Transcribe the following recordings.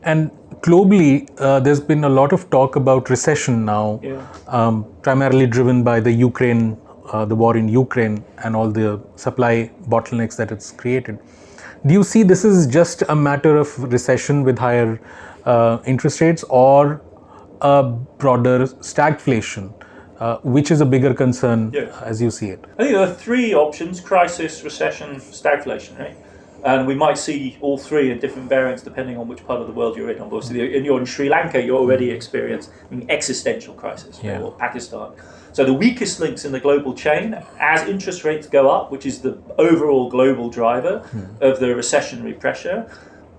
And globally, there's been a lot of talk about recession now, primarily driven by the war in Ukraine and all the supply bottlenecks that it's created. Do you see this is just a matter of recession with higher interest rates, or a broader stagflation, which is a bigger concern as you see it? I think there are three options: crisis, recession, stagflation, right? And we might see all three in different variants depending on which part of the world you're in. Obviously, if you're in Sri Lanka, you already experience an existential crisis, right? Or Pakistan. So the weakest links in the global chain, as interest rates go up, which is the overall global driver of the recessionary pressure,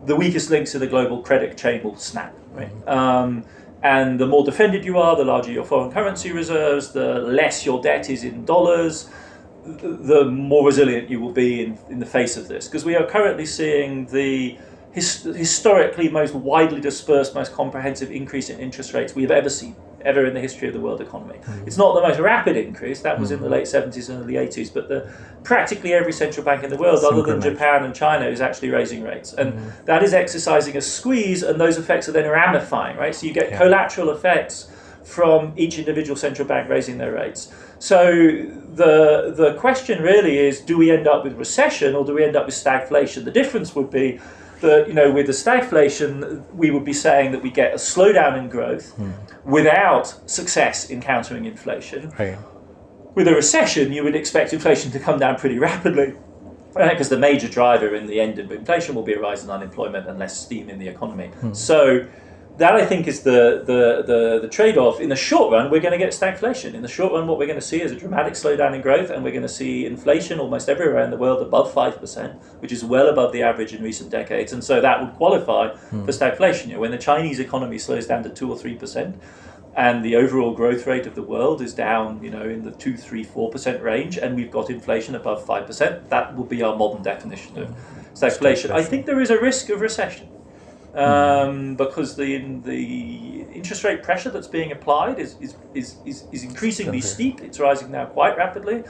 the weakest links in the global credit chain will snap, right? And the more defended you are, the larger your foreign currency reserves, the less your debt is in dollars, the more resilient you will be in the face of this. Because we are currently seeing the historically most widely dispersed, most comprehensive increase in interest rates we have ever in the history of the world economy. It's not the most rapid increase, that was in the late 70s and the 80s, but practically every central bank in the world, other than Japan and China, is actually raising rates. And that is exercising a squeeze, and those effects are then ramifying, right? So you get collateral effects from each individual central bank raising their rates. So the question really is, do we end up with recession or do we end up with stagflation? The difference would be that, with the stagflation, we would be saying that we get a slowdown in growth without success in countering inflation. Right. With a recession, you would expect inflation to come down pretty rapidly, because the major driver in the end of inflation will be a rise in unemployment and less steam in the economy. So that, I think, is the trade-off. In the short run, we're going to get stagflation. In the short run, what we're going to see is a dramatic slowdown in growth, and we're going to see inflation almost everywhere in the world above 5%, which is well above the average in recent decades. And so that would qualify for stagflation. When the Chinese economy slows down to 2 or 3%, and the overall growth rate of the world is down, in the 2, 3, 4% range, and we've got inflation above 5%, that will be our modern definition of stagflation. I think there is a risk of recession. Because the interest rate pressure that's being applied is increasingly steep. It's rising now quite rapidly,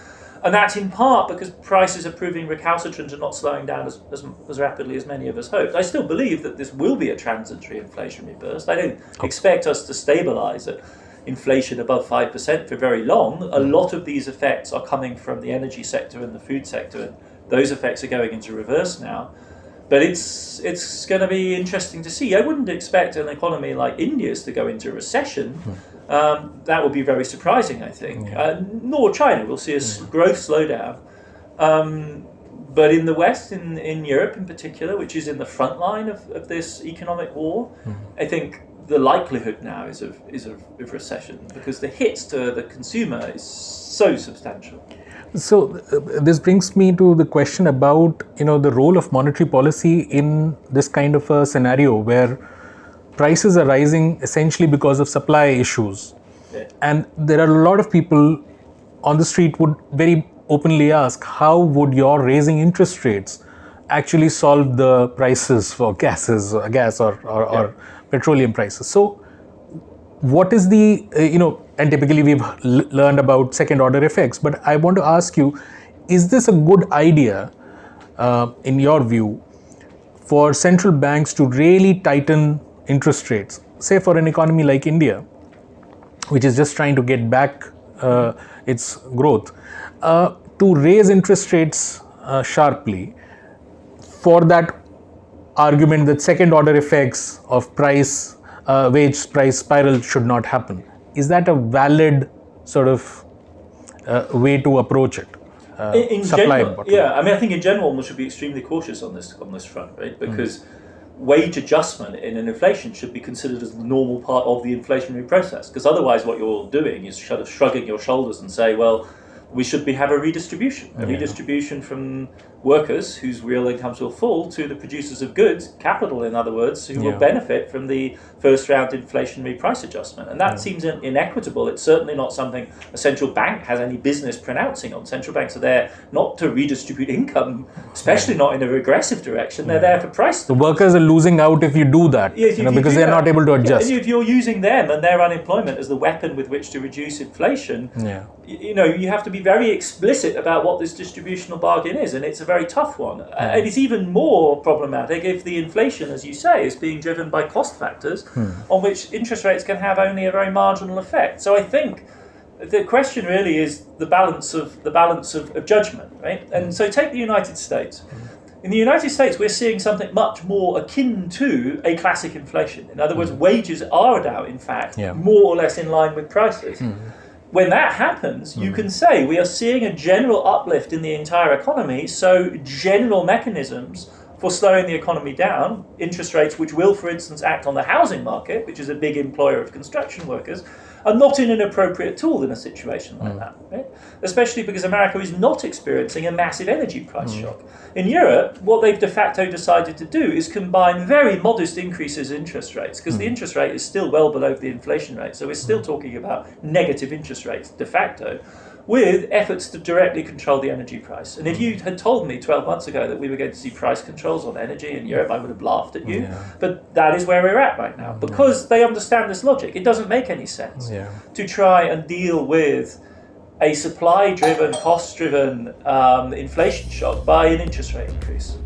and that's in part because prices are proving recalcitrant and not slowing down as rapidly as many of us hoped. I still believe that this will be a transitory inflationary burst. I don't expect us to stabilize at inflation above 5% for very long. A lot of these effects are coming from the energy sector and the food sector, and those effects are going into reverse now. But it's going to be interesting to see. I wouldn't expect an economy like India's to go into recession. That would be very surprising, I think. Nor China. We'll see a growth slowdown. But in the West, in Europe in particular, which is in the front line of this economic war, I think the likelihood now is of recession, because the hits to the consumer is so substantial. So this brings me to the question about the role of monetary policy in this kind of a scenario where prices are rising essentially because of supply issues. And there are a lot of people on the street would very openly ask, how would your raising interest rates actually solve the prices for gas or petroleum prices? So what is the, and typically we've learned about second order effects, but I want to ask you, is this a good idea, in your view, for central banks to really tighten interest rates, say for an economy like India, which is just trying to get back its growth, to raise interest rates sharply for that argument that second order effects of wage price spiral should not happen? Is that a valid sort of way to approach it? In general, I think in general one should be extremely cautious on this front, right? Because wage adjustment in an inflation should be considered as the normal part of the inflationary process. Because otherwise, what you're doing is sort of shrugging your shoulders and say, well, we should have a redistribution from workers whose real incomes will fall to the producers of goods, capital in other words, who will benefit from the first round inflationary price adjustment. And that seems inequitable. It's certainly not something a central bank has any business pronouncing on. Central banks are there not to redistribute income, especially not in a regressive direction. They're there for price. The workers are losing out if you do that, because they're not able to adjust. If you're using them and their unemployment as the weapon with which to reduce inflation, you have to be very explicit about what this distributional bargain is. And it's a very tough one. It is even more problematic if the inflation, as you say, is being driven by cost factors on which interest rates can have only a very marginal effect. So I think the question really is the balance of judgment, right? And so take the United States. In the United States, we're seeing something much more akin to a classic inflation. In other words, wages are now, in fact, more or less in line with prices. When that happens, you can say we are seeing a general uplift in the entire economy, so general mechanisms for slowing the economy down, interest rates which will, for instance, act on the housing market, which is a big employer of construction workers, are not in an appropriate tool in a situation like that, right? Especially because America is not experiencing a massive energy price shock. In Europe, what they've de facto decided to do is combine very modest increases in interest rates, because the interest rate is still well below the inflation rate, so we're still talking about negative interest rates de facto, with efforts to directly control the energy price. And if you had told me 12 months ago that we were going to see price controls on energy in Europe, I would have laughed at you. But that is where we're at right now, because they understand this logic. It doesn't make any sense to try and deal with a supply-driven, cost-driven inflation shock by an interest rate increase.